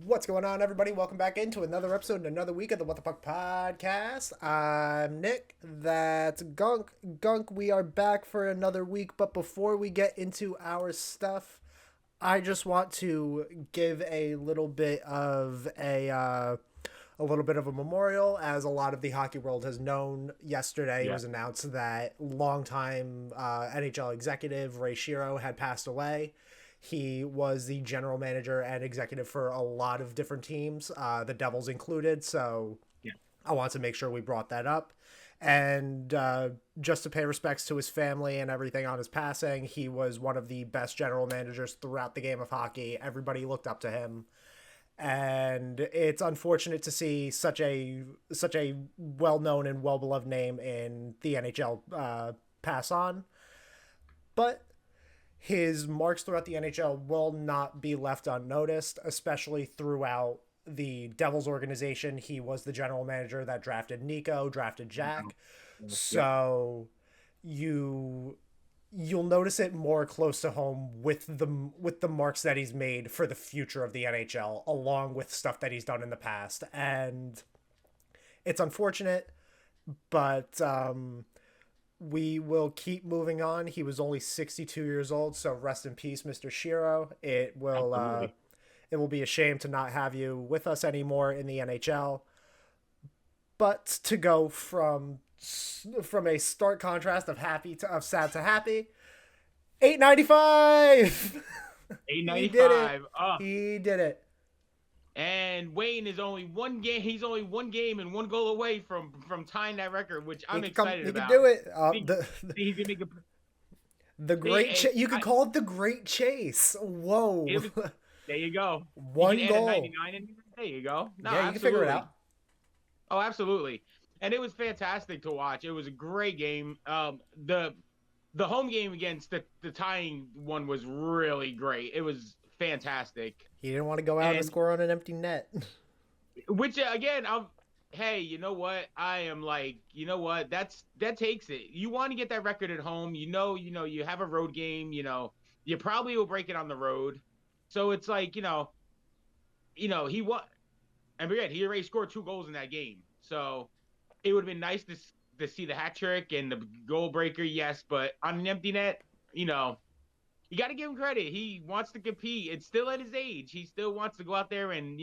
What's going on, everybody? Welcome back into another episode and another week of the What the Puck podcast. I'm Nick. That's Gunk. Gunk, we are back for another week. But before we get into our stuff, I just want to give a little bit of a memorial. As a lot of the hockey world has known, yesterday it Yeah. was announced that longtime NHL executive Ray Shero had passed away. He was the general manager and executive for a lot of different teams, the Devils included. So Yeah. I want to make sure we brought that up. And just to pay respects to his family and everything on his passing, he was one of the best general managers throughout the game of hockey. Everybody looked up to him, and it's unfortunate to see such a well known and well beloved name in the NHL pass on. But his marks throughout the NHL will not be left unnoticed, especially throughout the Devils organization. He was the general manager that drafted Nico, drafted Jack. Yep. So you you'll notice it more close to home with the marks that he's made for the future of the NHL, along with stuff that he's done in the past. And it's unfortunate, but we will keep moving on. He was only 62 years old, so rest in peace, Mr. Shiro. Absolutely. It will be a shame to not have you with us anymore in the NHL. But to go from a stark contrast of sad to happy, 895. He did it. 895. He did it. And Wayne is only one game. He's only one game and one goal away from tying that record, which He I'm could come. excited He could about. do it. Think, think he can make a. The great. You could call it the Great Chase. Whoa. It was, there you go. You One can add a goal. 99 in there. There you go. No, Yeah, you can figure it absolutely. out. Oh, absolutely. And it was fantastic to watch. It was a great game. The home game against the tying one was really great. It was fantastic. He didn't want to go out and And score on an empty net. which again, hey, you know what? I am like, you know what? That takes it. You want to get that record at home. You have a road game. You probably will break it on the road. So it's like, he won. And forget, he already scored 2 goals in that game. So it would have been nice to see the hat trick and the goal breaker, yes, but on an empty net, you know, you got to give him credit. He wants to compete. It's still at his age. He still wants to go out there and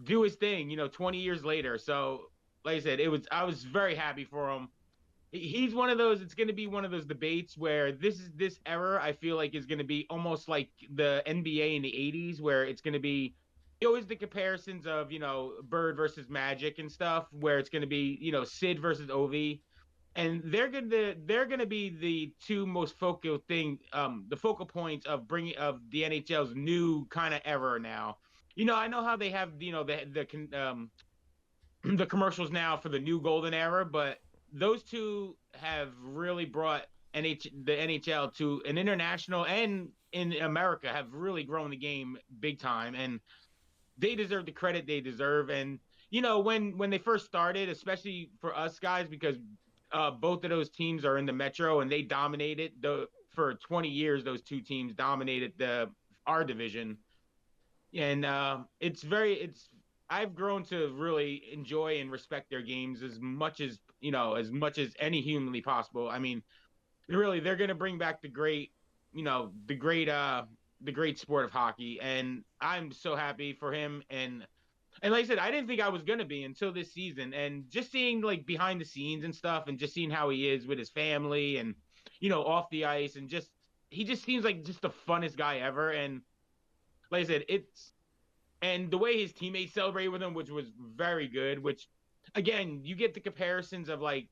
do his thing. 20 years later. So, like I said, I was very happy for him. He's one of those. It's going to be one of those debates where this era I feel like is going to be almost like the NBA in the '80s, where it's going to be always the comparisons of Bird versus Magic and stuff, where it's going to be Sid versus Ovi, and they're gonna be the two most the focal points of bringing of the NHL's new kind of era now. I know how they have the commercials now for the new golden era, but those two have really brought the NHL to an international and in America have really grown the game big time, and they deserve the credit they deserve. And when they first started, especially for us guys, because both of those teams are in the Metro and they dominated for 20 years. Those two teams dominated our division, and it's I've grown to really enjoy and respect their games as much as any humanly possible. I mean, really, they're going to bring back the great sport of hockey, and I'm so happy for him. And like I said, I didn't think I was going to be until this season, and just seeing like behind the scenes and stuff, and just seeing how he is with his family, and off the ice, and he just seems like just the funnest guy ever. And like I said, and the way his teammates celebrated with him, which was very good. Which again, you get the comparisons of like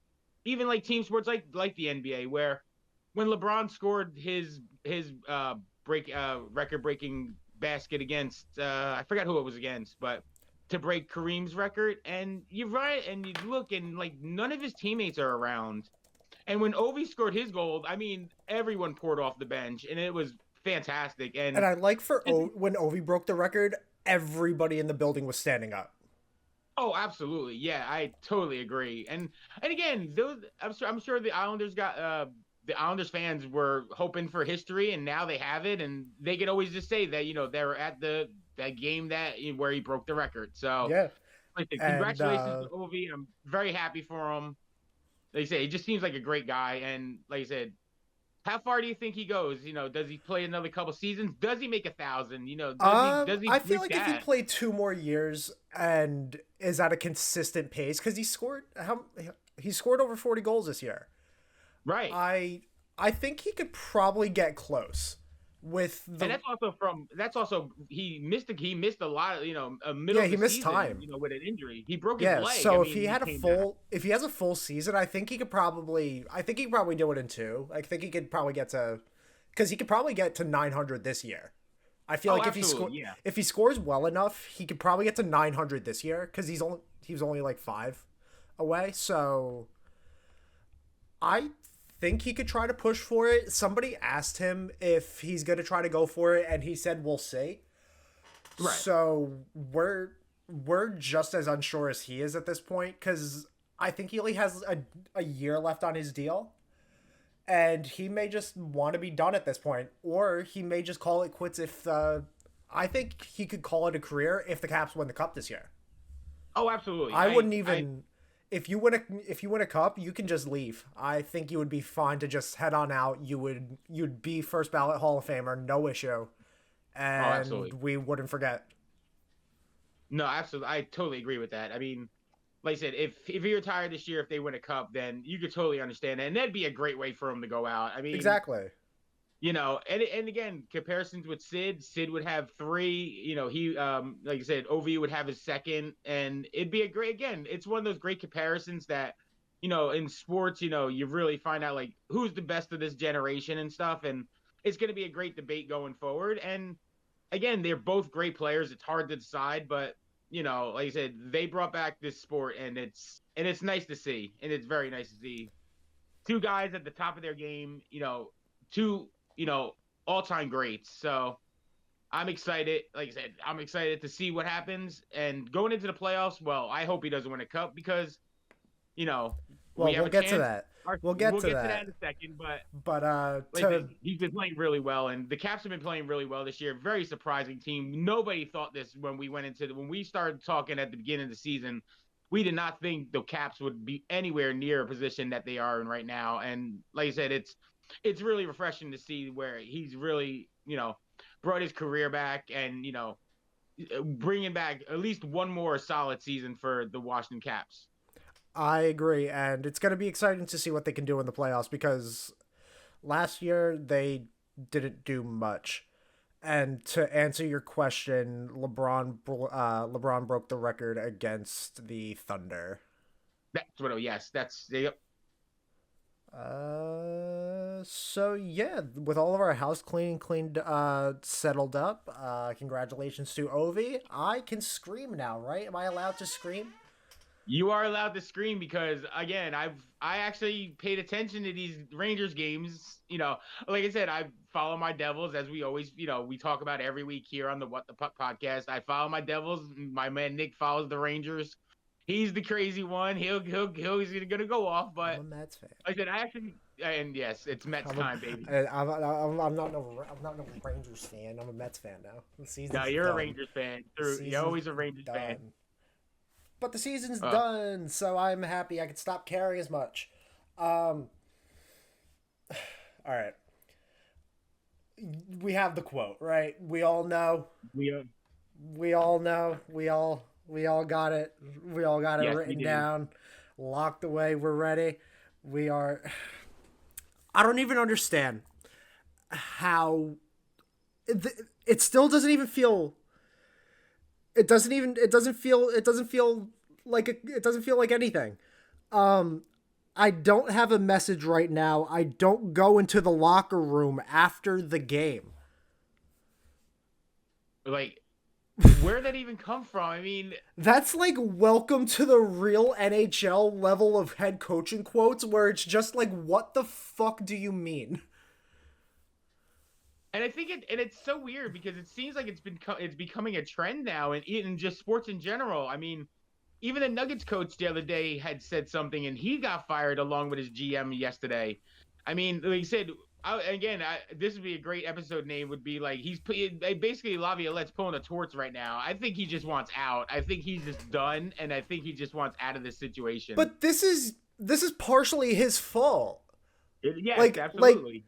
even like team sports like the NBA, where when LeBron scored his record breaking basket against I forgot who it was against, but to break Kareem's record, and you're right, and you look and like none of his teammates are around. And when Ovi scored his goal, I mean, everyone poured off the bench, and it was fantastic. And And I like just when Ovi broke the record, everybody in the building was standing up. Oh, absolutely. Yeah, I totally agree. And again, those I'm sure the Islanders the Islanders fans were hoping for history, and now they have it, and they could always just say that they were at that game where he broke the record. So, Yeah. like, And congratulations to Ovi. I'm very happy for him. Like I say, he just seems like a great guy, and like I said, how far do you think he goes? Does he play another couple seasons? Does he make 1,000? Does he I feel break like if he that? played 2 more years and is at a consistent pace, because he scored over 40 goals this year. Right. I think he could probably get close with And the that's also he missed a lot of a middle yeah, of he the missed season time. with an injury. He broke his Yeah, leg. I so mean, he came back. if he has a full season, I think he could probably do it in two. I think he could probably get to because he could probably get to 900 this year. I feel Oh, like absolutely, yeah. if he scores well enough, he could probably get to 900 this year because he was only like 5 away. So I think he could try to push for it. Somebody asked him if he's going to try to go for it, and he said, "We'll see." Right. So we're just as unsure as he is at this point because I think he only has a year left on his deal, and he may just want to be done at this point, or he may just call it quits if the. I think he could call it a career if the Caps win the cup this year. Oh, absolutely. I wouldn't even. If you win a cup, you can just leave. I think you would be fine to just head on out. You'd be first ballot Hall of Famer, no issue, and absolutely. we wouldn't forget. No, absolutely. I totally agree with that. I mean, like I said, if he retired this year, if they win a cup, then you could totally understand that, and that'd be a great way for him to go out. I mean, Exactly. And again, comparisons with Sid would have 3. He like I said, Ovi would have his second, and it'd be a great again. It's one of those great comparisons that in sports, you really find out like who's the best of this generation and stuff, and it's going to be a great debate going forward. And again, they're both great players. It's hard to decide, but like I said, they brought back this sport, and it's nice to see, and it's very nice to see 2 guys at the top of their game. Two all-time greats. So I'm excited. Like I said, I'm excited to see what happens. And going into the playoffs, well, I hope he doesn't win a cup because, we have we'll a get chance. to that. We'll get to that in a second. But he's been playing really well, and the Caps have been playing really well this year. Very surprising team. Nobody thought this when we started talking at the beginning of the season. We did not think the Caps would be anywhere near a position that they are in right now. And like I said, it's really refreshing to see where he's really, brought his career back and, bringing back at least one more solid season for the Washington Caps. I agree, and it's going to be exciting to see what they can do in the playoffs because last year they didn't do much. And to answer your question, LeBron broke the record against the Thunder. Yep. So yeah, with all of our house cleaned settled up, congratulations to Ovi. I can scream now, right? Am I allowed to scream? You are allowed to scream because again, I actually paid attention to these Rangers games. Like I said, I follow my Devils as we always, we talk about every week here on the What the Puck podcast. I follow my Devils. My man Nick follows the Rangers. He's the crazy one. He's gonna go off, but I'm a Mets fan. like I said, and yes, it's Mets time, baby. I'm not no Rangers fan. I'm a Mets fan now. The season's No, you're done. a Rangers fan. You're always a Rangers fan. But the season's done, so I'm happy I can stop caring as much. All right. We have the quote, right? We all know. We all know. We all got it. We all got it written down, locked away. We're ready. We are. I don't even understand how it still doesn't even feel. It doesn't feel like anything. I don't have a message right now. I don't go into the locker room after the game. Like, where'd that even come from? I mean, that's like welcome to the real NHL level of head coaching quotes where it's just like, what the fuck do you mean? And I think it's so weird because it seems like it's becoming a trend now in just sports in general. I mean, even the Nuggets coach the other day had said something and he got fired along with his GM yesterday. I mean, like you said, this would be a great episode name. Would be like basically Laviolette's pulling a torch right now. I think he just wants out. I think he's just done, and I think he just wants out of this situation. But this is partially his fault. Yes, absolutely.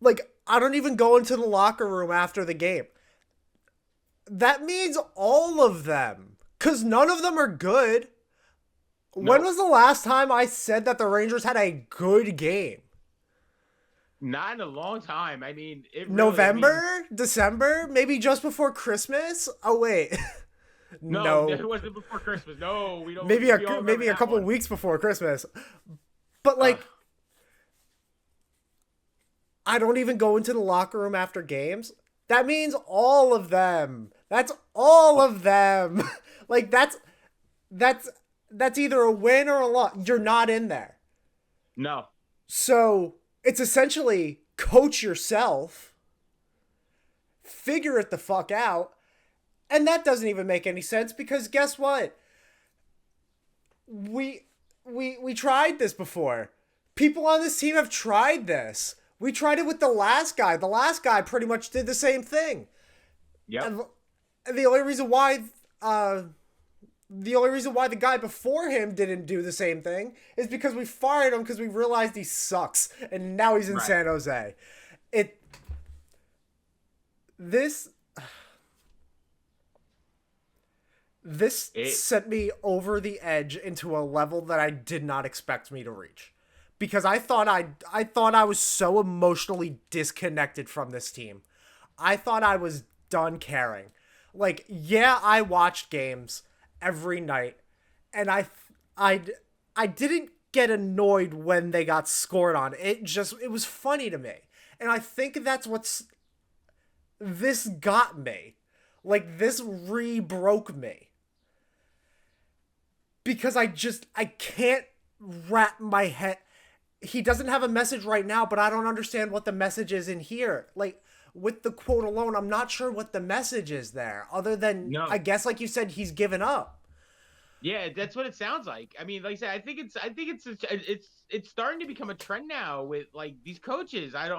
Like I don't even go into the locker room after the game. That means all of them, because none of them are good. Nope. When was the last time I said that the Rangers had a good game? Not in a long time. I mean, November? December? Maybe just before Christmas? Oh, wait. No, it wasn't before Christmas. No, we don't. Maybe a couple weeks before Christmas. But, like, I don't even go into the locker room after games. That means all of them. That's all of them. Like, that's either a win or a loss. You're not in there. No. So it's essentially coach yourself, figure it the fuck out, and that doesn't even make any sense because guess what? We tried this before. People on this team have tried this. We tried it with the last guy. The last guy pretty much did the same thing. Yeah. And the only reason why the guy before him didn't do the same thing is because we fired him because we realized he sucks and now he's in San Jose. This sent me over the edge into a level that I did not expect me to reach. Because I thought I was so emotionally disconnected from this team. I thought I was done caring. Like, yeah, I watched games every night, and I didn't get annoyed when they got scored on. It was funny to me. And I think that's this got me. Like, this broke me. Because I can't wrap my head. He doesn't have a message right now, but I don't understand what the message is in here. Like, with the quote alone, I'm not sure what the message is there. Other than, I guess, like you said, he's given up. Yeah, that's what it sounds like. I mean, like I said, I think it's starting to become a trend now with like these coaches. I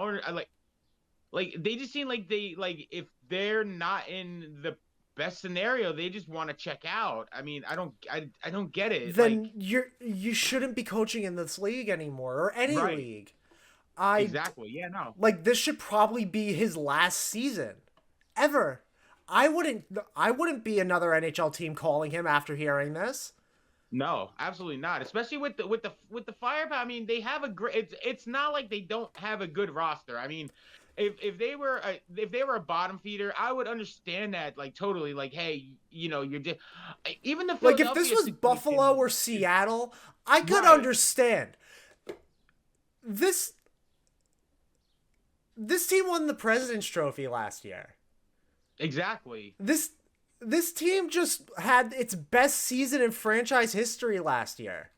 they just seem like if they're not in the best scenario, they just want to check out. I mean, I don't get it. Then you shouldn't be coaching in this league anymore or any league. Exactly. Yeah, no. Like, this should probably be his last season ever. I wouldn't be another NHL team calling him after hearing this. No, absolutely not. Especially with the firepower. I mean, they have a great. It's not like they don't have a good roster. I mean, if they were a bottom feeder, I would understand that, like, totally. Like, hey, you're just even the like, if this was Buffalo or Seattle, I could understand. This team won the President's Trophy last year. Exactly. This team just had its best season in franchise history last year.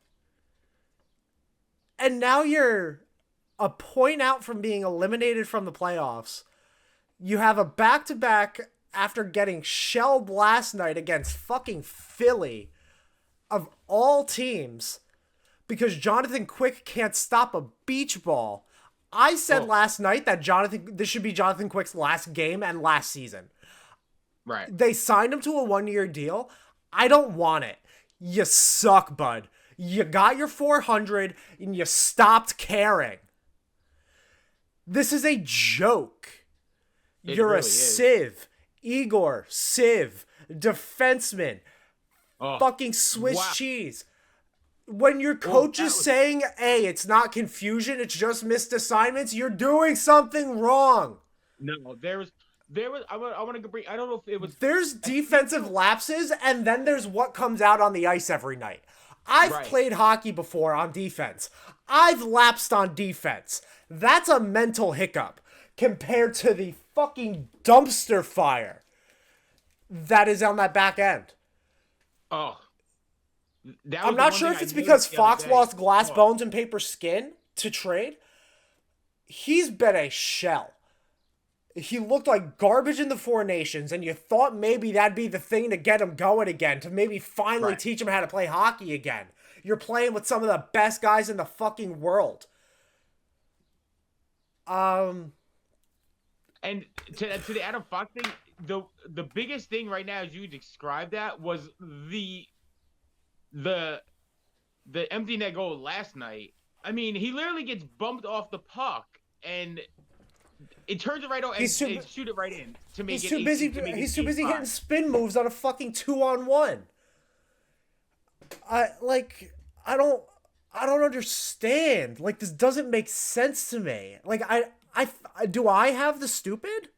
And now you're a point out from being eliminated from the playoffs. You have a back-to-back after getting shelled last night against fucking Philly, of all teams, because Jonathan Quick can't stop a beach ball. I said last night that this should be Jonathan Quick's last game and last season. Right. They signed him to a 1-year deal. I don't want it. You suck, bud. You got your 400 and you stopped caring. This is a joke. You're really a sieve. Igor, sieve. Defenseman. Fucking Swiss cheese. When your coach is saying, hey, it's not confusion, it's just missed assignments, you're doing something wrong. No, there was I want to bring, I don't know if it was. There's defensive lapses, and then there's what comes out on the ice every night. I've played hockey before on defense. I've lapsed on defense. That's a mental hiccup compared to the fucking dumpster fire that is on that back end. Oh. I'm not sure if it's because Fox lost glass bones and paper skin to trade. He's been a shell. He looked like garbage in the Four Nations, and you thought maybe that'd be the thing to get him going again, to maybe finally teach him how to play hockey again. You're playing with some of the best guys in the fucking world. And to the Adam Fox thing, the biggest thing right now, as you described that, was the the empty net goal last night. I mean, he literally gets bumped off the puck and it turns it right on and shoot it right in to make he's it too busy. He's too busy hitting spin moves on a fucking 2-on-1. I don't understand. Like, this doesn't make sense to me. Like, do I have the stupid?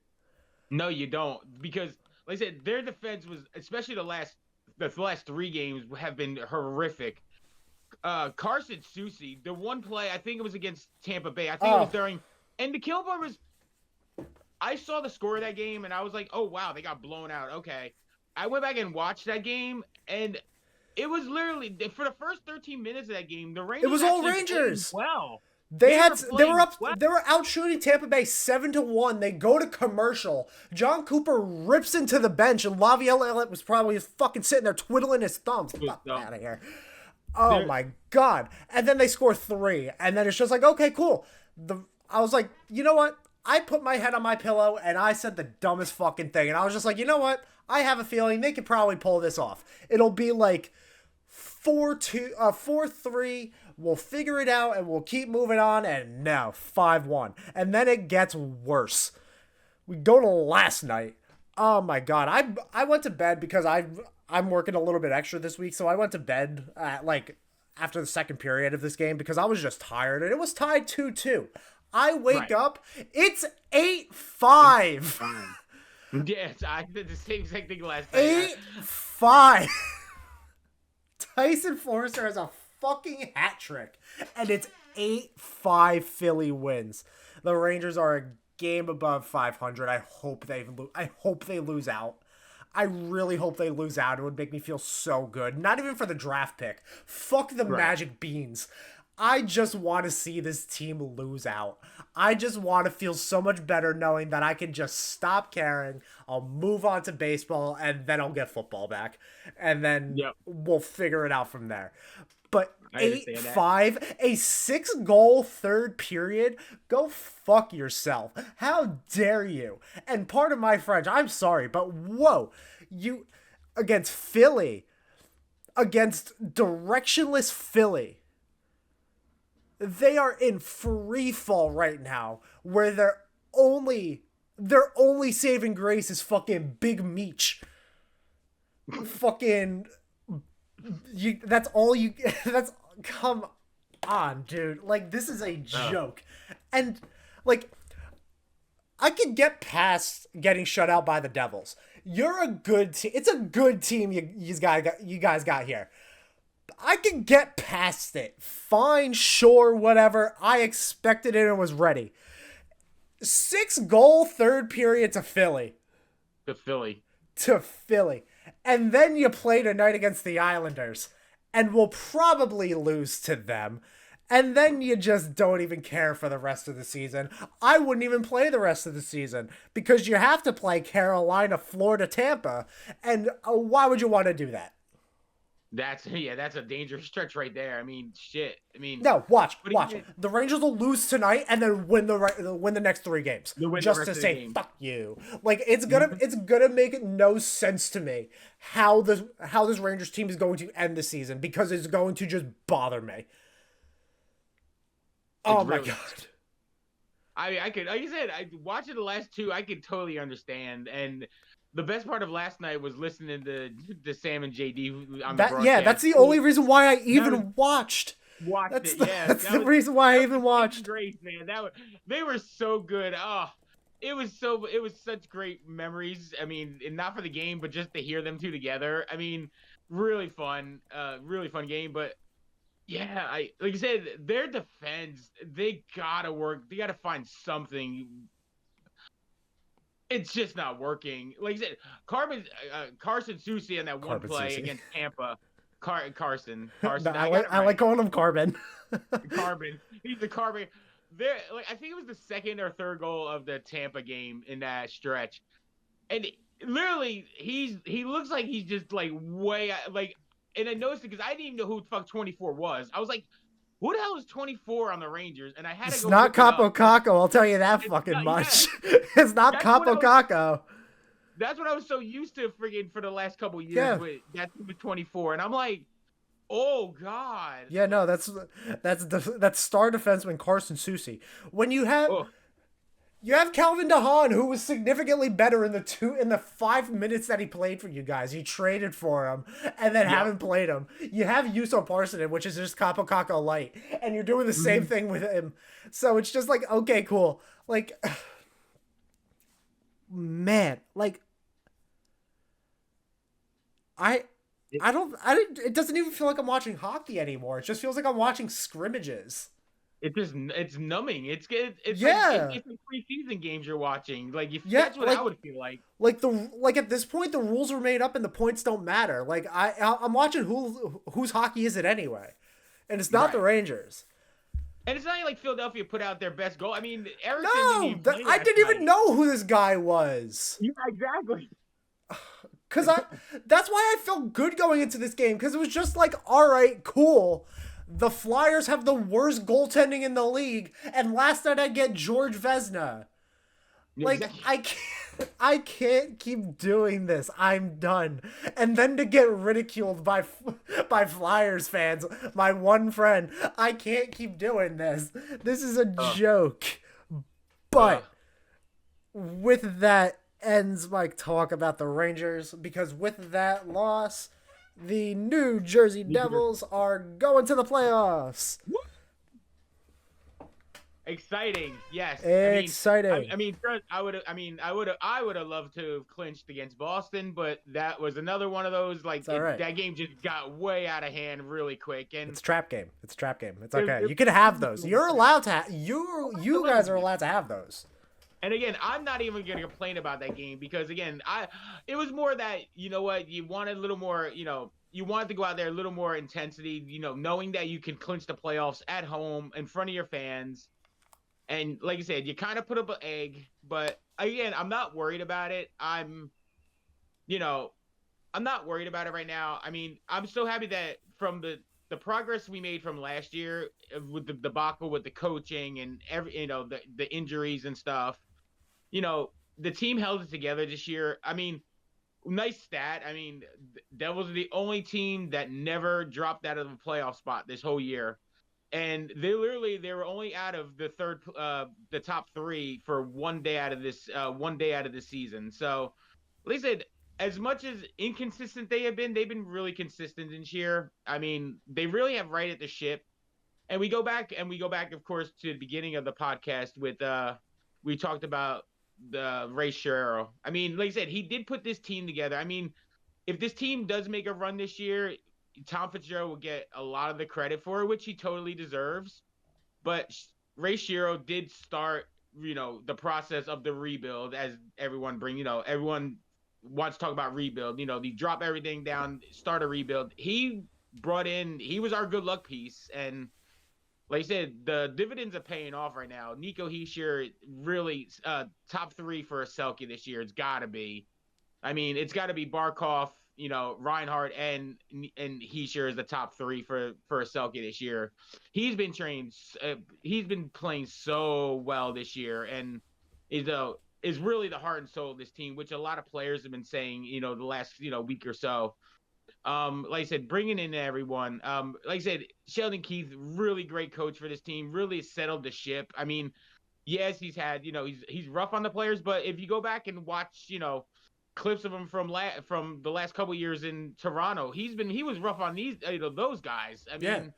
No, you don't, because like I said, their defense was, especially the last 3 games, have been horrific. Carson Soucy, the one play, I think it was against Tampa Bay. I think it was during, and the kill bar was. I saw the score of that game and I was like, oh wow, they got blown out. Okay, I went back and watched that game and it was literally for the first 13 minutes of that game, the Rangers. It was all Rangers. Well, They were out shooting Tampa Bay 7-1. They go to commercial. John Cooper rips into the bench, and Laviolette was probably fucking sitting there twiddling his thumbs. Fuck out of here. Oh my god. And then they score 3. And then it's just like, okay, cool. I was like, you know what? I put my head on my pillow and I said the dumbest fucking thing. And I was just like, you know what? I have a feeling they could probably pull this off. It'll be like 4-3. We'll figure it out and we'll keep moving on. And no, 5-1. And then it gets worse. We go to last night. Oh my god. I went to bed because I'm working a little bit extra this week. So I went to bed at after the second period of this game because I was just tired. And it was tied 2-2. I wake up. It's 8-5. Yes, I did the same exact thing last night. 8-5. Tyson Forster has a fucking hat trick, and it's 8-5 Philly wins. The Rangers are a game above 500. I hope they lose out. I really hope they lose out. It would make me feel so good. Not even for the draft pick. Fuck the Magic Beans. I just want to see this team lose out. I just want to feel so much better knowing that I can just stop caring. I'll move on to baseball, and then I'll get football back. And then we'll figure it out from there. But 8-5, a 6-goal third period? Go fuck yourself. How dare you? And pardon my French, I'm sorry, but whoa. You, against Philly, against directionless Philly, they are in free fall right now, where their only saving grace is fucking Big Meech. Fucking, that's all you. That's, come on, dude. Like, this is a joke, and like, I can get past getting shut out by the Devils. You're a good team. It's a good team you guys got here. I can get past it. Fine, sure, whatever. I expected it and was ready. 6-goal third period to Philly. To Philly. And then you play tonight against the Islanders. And we'll probably lose to them. And then you just don't even care for the rest of the season. I wouldn't even play the rest of the season. Because you have to play Carolina, Florida, Tampa. And why would you want to do that? That's a dangerous stretch right there. I mean, shit. I mean, no, watch. The Rangers will lose tonight and then win the next 3 games. Just to say fuck you. Like, it's gonna make no sense to me how this Rangers team is going to end the season, because it's going to just bother me. Oh my god. I could, like you said, watching the last 2, I could totally understand. And the best part of last night was listening to Sam and JD on the broadcast. Yeah, that's the only reason why I even watched. That's the reason why I even watched. Great, man. They were so good. Oh, it was such great memories. I mean, and not for the game, but just to hear them two together. I mean, really fun game. But yeah, like I said, their defense, they gotta work. They gotta find something. It's just not working. Like I said, Carson Soucy on that one play against Tampa. Carson. No, I like calling him Carbon. Carbon. He's the Carbon. There, like, I think it was the second or third goal of the Tampa game in that stretch, and literally he looks like he's just like way like. And I noticed it because I didn't even know who the fuck 24 was. I was like, who the hell is 24 on the Rangers? And I had to It's go not look it up. Capo Caco, I'll tell you that It's fucking not, yeah, much. It's not Capo Caco. that's what I was so used to friggin' for the last couple of years Yeah. with that 24. And I'm like, oh God. Yeah, no, that's star defenseman Carson Soucy. When you have Oh, Calvin DeHaan, who was significantly better in the 5 minutes that he played for you guys. You traded for him and then yep. haven't played him. You have Yuso Parsonen, which is just Capo Caco light, and you're doing the same thing with him. So it's just like, okay, cool. Like, man, like, it doesn't even feel like I'm watching hockey anymore. It just feels like I'm watching scrimmages. It's numbing. It's Yeah. like, it's like preseason games you're watching. Like Yeah, that's what like, I would feel like. Like at this point the rules are made up and the points don't matter. Like I'm watching whose hockey is it anyway, and it's not the Rangers. And it's not like Philadelphia put out their best goal. I mean, Erickson I didn't even know who this guy was. Yeah, exactly. Cause that's why I felt good going into this game, because it was just like, all right, cool. The Flyers have the worst goaltending in the league, and last night I get George Vezina. Like, exactly. I can't keep doing this. I'm done. And then to get ridiculed by Flyers fans, my one friend, I can't keep doing this. This is a joke. But with that ends my talk about the Rangers, because with that loss, the New Jersey Devils are going to the playoffs. Exciting, yes. Exciting. I mean, I would have loved to have clinched against Boston, but that was another one of those, like, that game just got way out of hand really quick. And it's trap game. It's okay. You can have those. You're allowed to. You guys are allowed to have those. And again, I'm not even going to complain about that game, because again, it was more that, you know what, you wanted a little more, you wanted to go out there a little more intensity, knowing that you can clinch the playoffs at home in front of your fans. And like I said, you kind of put up an egg, but again, I'm not worried about it. I'm not worried about it right now. I mean, I'm so happy that from the progress we made from last year with the debacle with the coaching and the injuries and stuff, the team held it together this year. I mean, nice stat. I mean, Devils are the only team that never dropped out of the playoff spot this whole year. And they were only out of the top three for one day out of this season. So, like I said, as much as inconsistent they've been really consistent this year. I mean, they really have righted the ship. And we go back, of course, to the beginning of the podcast with we talked about the Ray Shero. I mean, like I said, he did put this team together. I mean, if this team does make a run this year, Tom Fitzgerald will get a lot of the credit for it, which he totally deserves. But Ray Shero did start, the process of the rebuild, as everyone everyone wants to talk about rebuild. They drop everything down, start a rebuild. He was our good luck piece. And like I said, the dividends are paying off right now. Nico Hischier really top three for a Selke this year. It's got to be. I mean, it's got to be Barkov, Reinhardt, and Hischier is the top three for a Selke this year. He's been trained. He's been playing so well this year, and is really the heart and soul of this team, which a lot of players have been saying, the last week or so. Like I said, bringing in everyone. Like I said, Sheldon Keefe, really great coach for this team. Really settled the ship. I mean, yes, he's had he's rough on the players, but if you go back and watch clips of him from the last couple of years in Toronto, he was rough on those guys. I mean,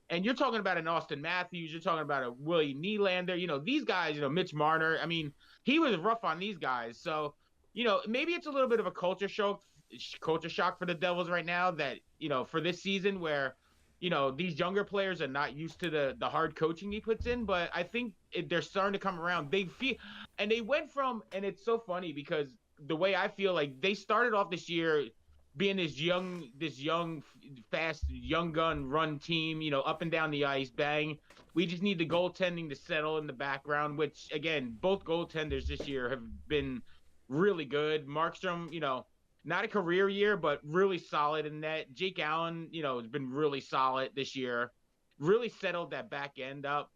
and you're talking about an Austin Matthews, you're talking about a Willie Nylander, these guys, Mitch Marner. I mean, he was rough on these guys. So, maybe it's a little bit of a culture shock for the Devils right now, that for this season where these younger players are not used to the hard coaching he puts in. But I think they're starting to come around. They feel, and they went from, and it's so funny because the way I feel, like, they started off this year being this young, fast, young gun run team, up and down the ice, bang. We just need the goaltending to settle in the background, which, again, both goaltenders this year have been really good. Markstrom, not a career year, but really solid in net. Jake Allen, has been really solid this year. really settled that back end up.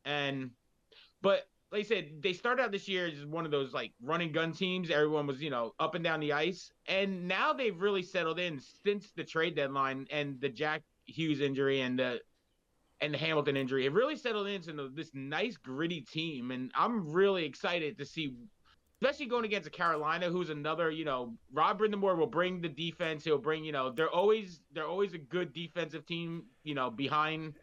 But like I said, they started out this year as one of those like run and gun teams. Everyone was, up and down the ice. And now they've really settled in since the trade deadline and the Jack Hughes injury and the Hamilton injury. It really settled into this nice gritty team. And I'm really excited to see, especially going against a Carolina, who's another, Rob Brindamore will bring the defense. He'll bring, they're always a good defensive team, behind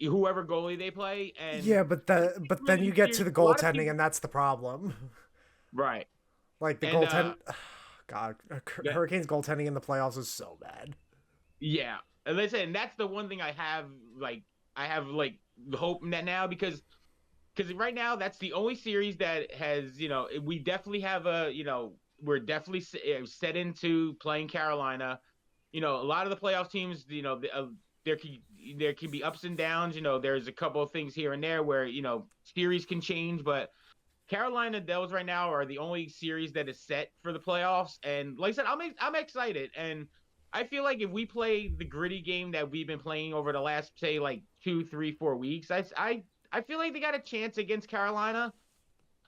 whoever goalie they play. And yeah, but then you get to the goaltending, and that's the problem. Right. Like the goaltend. God, Hurricanes goaltending in the playoffs is so bad. Yeah, and listen, and that's the one thing I have hope in that now because right now that's the only series that has we definitely have we're definitely set into playing Carolina. A lot of the playoff teams, there can be ups and downs. There's a couple of things here and there where series can change, but Carolina Devils right now are the only series that is set for the playoffs. And like I said, I'm excited, and I feel like if we play the gritty game that we've been playing over the last, say, like 2, 3, 4 weeks, I feel like they got a chance against Carolina.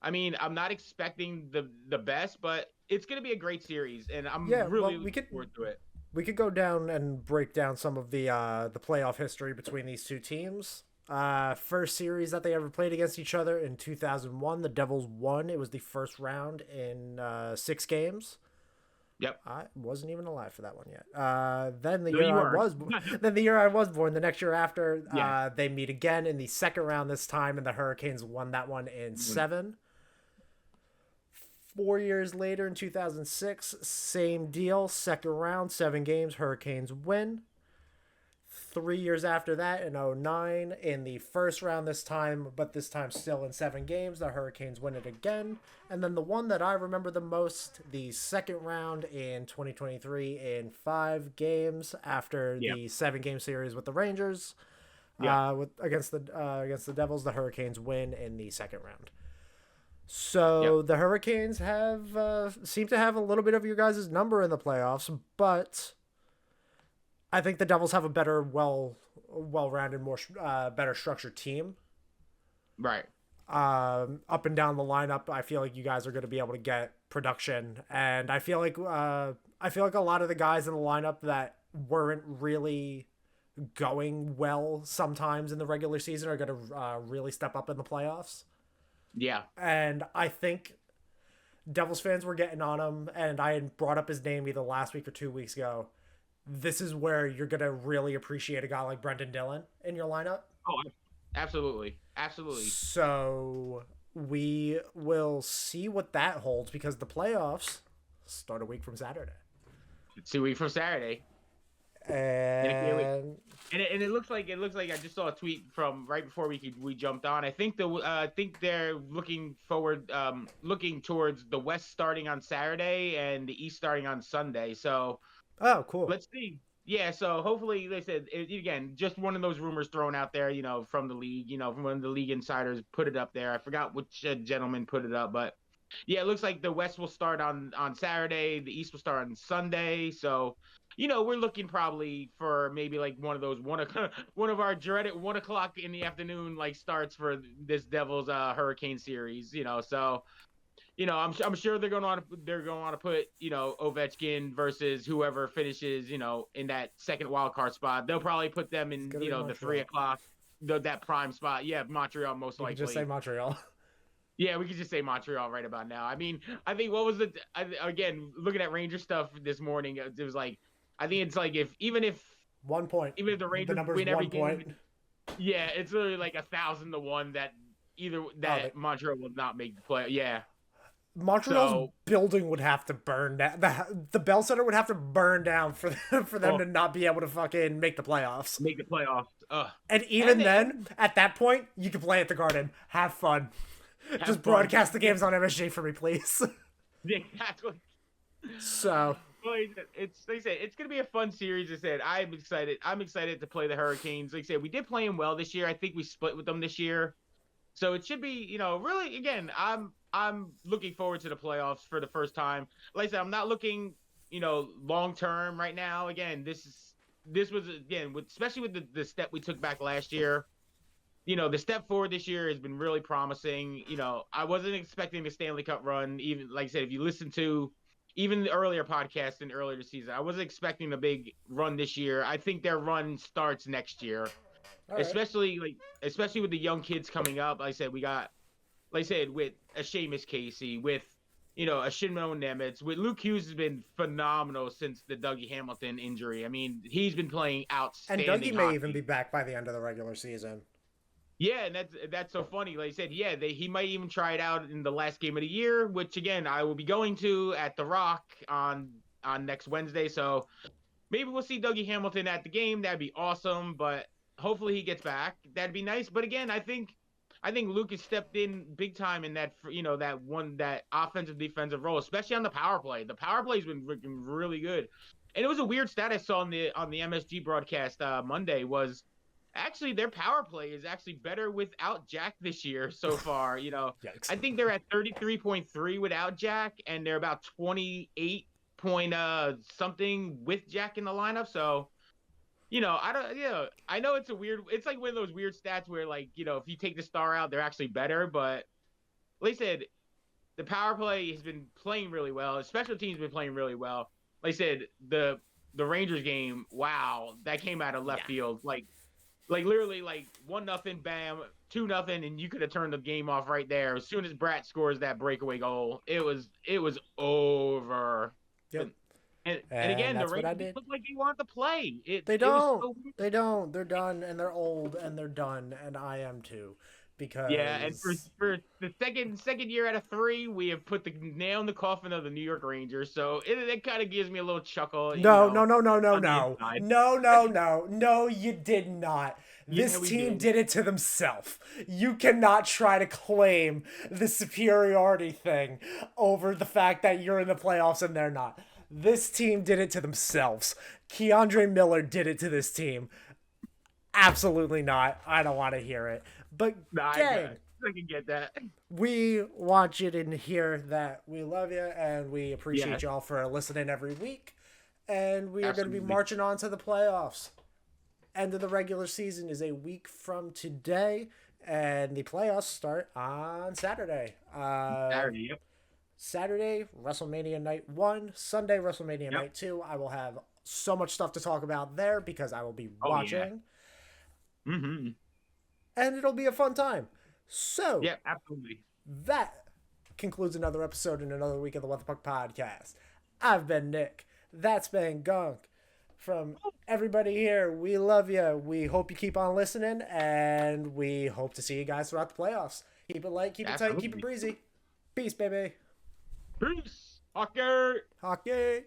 I mean, I'm not expecting the best, but it's going to be a great series, and I'm really looking forward to it. We could go down and break down some of the playoff history between these two teams. First series that they ever played against each other in 2001, the Devils won. It was the first round in 6 games. Yep. I wasn't even alive for that one yet. Then the year I was born, the next year after, they meet again in the second round this time, and the Hurricanes won that one in 7. 4 years later, in 2006, same deal. Second round, 7 games, Hurricanes win. 3 years after that, in 2009, in the first round this time, but this time still in 7 games, the Hurricanes win it again. And then the one that I remember the most, the second round in 2023, in 5 games after the 7-game series with the Rangers, against the Devils, the Hurricanes win in the second round. So the Hurricanes seem to have a little bit of your guys' number in the playoffs, but I think the Devils have a better, well-rounded, more better structured team. Right. Up and down the lineup, I feel like you guys are going to be able to get production, and I feel like a lot of the guys in the lineup that weren't really going well sometimes in the regular season are going to really step up in the playoffs. Yeah. And I think Devils fans were getting on him, and I had brought up his name either last week or 2 weeks ago. This is where you're going to really appreciate a guy like Brendan Dillon in your lineup. Oh, absolutely. Absolutely. So we will see what that holds, because the playoffs start a week from Saturday. It's a week from Saturday. And it looks like I just saw a tweet from right before we jumped on. I think they're looking towards the West starting on Saturday and the East starting on Sunday. So, oh, cool. Let's see. Yeah, so hopefully, they said again, just one of those rumors thrown out there, from the league, from one of the league insiders put it up there. I forgot which gentleman put it up, but yeah, it looks like the West will start on Saturday, the East will start on Sunday. So, we're looking probably for maybe like one of those one of our dreaded 1:00 in the afternoon like starts for this Devils Hurricane series. So, I'm sure they're going to put Ovechkin versus whoever finishes in that second wild card spot. They'll probably put them in the 3:00 that prime spot. Yeah, Montreal most likely. Just say Montreal. Yeah, we could just say Montreal right about now. I mean, I think again, looking at Ranger stuff this morning, it was like, I think it's like even if 1 point, even if the Rangers win every game, yeah, it's really like 1,000 to 1 that Montreal will not make the play. Yeah. Montreal's building would have to burn down. The Bell Center would have to burn down for them to not be able to fucking make the playoffs. Make the playoffs. And even then, at that point, you can play at the Garden. Have fun. Just broadcast the games on MSG for me, please. Exactly. So, it's like I said, it's gonna be a fun series. I said I'm excited to play the Hurricanes. Like I said, we did play them well this year. I think we split with them this year, so it should be really, again, I'm looking forward to the playoffs for the first time. Like I said, I'm not looking long term right now. Again, this this was again especially with the step we took back last year. The step forward this year has been really promising. I wasn't expecting the Stanley Cup run. Even like I said, if you listen to even the earlier podcast and earlier this season, I wasn't expecting a big run this year. I think their run starts next year, All right. especially with the young kids coming up. Like I said, we got, like I said, with a Seamus Casey, with a Shinmo Nemitz, with Luke Hughes has been phenomenal since the Dougie Hamilton injury. I mean, he's been playing And outstanding Dougie may hockey. even be back by the end of the regular season. Yeah, and that's so funny. Like I said, yeah, he might even try it out in the last game of the year, which again I will be going to at the Rock on next Wednesday. So maybe we'll see Dougie Hamilton at the game. That'd be awesome. But hopefully he gets back. That'd be nice. But again, I think Lucas stepped in big time in that that offensive defensive role, especially on the power play. The power play's been really good. And it was a weird stat I saw on the MSG broadcast Monday was. Actually, their power play is actually better without Jack this year so far. Yikes. I think they're at 33.3 without Jack, and they're about 28 point something with Jack in the lineup. So, I know it's it's like one of those weird stats where like, if you take the star out, they're actually better. But like I said, the power play has been playing really well. Special teams have been playing really well. Like I said, the Rangers game, wow, that came out of left field. Like literally, like 1-0, bam, 2-0, and you could have turned the game off right there. As soon as Bratt scores that breakaway goal, it was over. Yep. And again, the Rangers look like they want to play. They don't. They don't. They're done, and they're old, and they're done, and I am too. Because and for the second year out of 3, we have put the nail in the coffin of the New York Rangers. So it kind of gives me a little chuckle. No, you did not. This team did it to themselves. You cannot try to claim the superiority thing over the fact that you're in the playoffs and they're not. This team did it to themselves. Keandre Miller did it to this team. Absolutely not. I don't want to hear it. But gang, I can get that. We want you to hear that we love you and we appreciate y'all for listening every week. And we are going to be marching on to the playoffs. End of the regular season is a week from today, and the playoffs start on Saturday. Saturday, WrestleMania Night 1, Sunday, WrestleMania Night 2. I will have so much stuff to talk about there because I will be watching. Yeah. Mm-hmm. And it'll be a fun time. So, yeah, absolutely. That concludes another episode and another week of the What the Puck Podcast. I've been Nick. That's been Gunk. From everybody here, we love you. We hope you keep on listening, and we hope to see you guys throughout the playoffs. Keep it light, keep it tight, keep it breezy. Peace, baby. Peace. Hockey. Hockey.